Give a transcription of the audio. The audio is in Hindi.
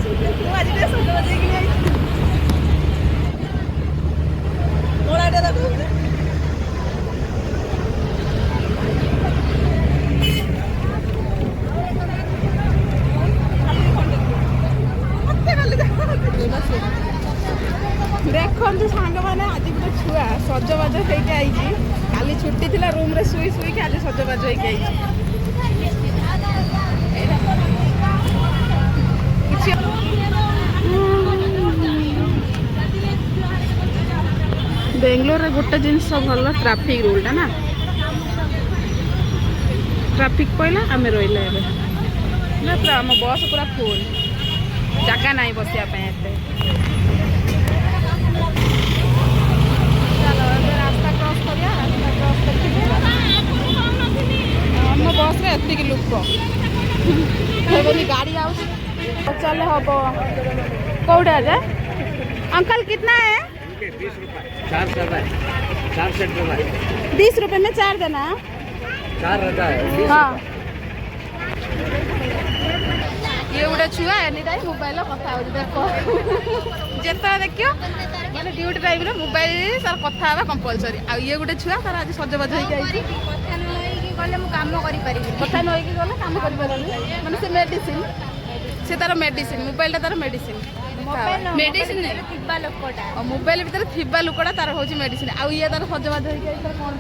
आज सजबाज देखते सांग मैंने आज गोटे छुआ सजबाज होगी काली छुट्टी थी रूम रे शुई शुई आज सजबाज होगी बेंगलोर रे गोटे जिनस भल ट्राफिक रूलटा ना ट्राफिक पहला आम रहा पूरा आम बस पूरा फुल जगह ना बसिया रास्ता क्रॉस करिया रास्ता क्रॉस करम बस रे एतिक लोक गाड़ी आ चल हम कौटा जा अंकल कितना है 20 रुपए में 4 देना 4 रहता है। हाँ ये गोटे छुआ एनीटाइम मोबाइल कथा देख जिते देखियो मैंने ड्यूटी टाइम मोबाइल सर कथा कंपलसरी आ ये गोटे छुआ सर आज सजबाज होगी गले कम कर कथा नईकि गले कम कर माने से मेडिसिन से तार मेडिसिन मोबाइल तार मेडिसिन मेडिसिन मोबाइल भीतर थी लोकटा तार हूँ मेडिसिन आ ये तार सजबाज होगी कौन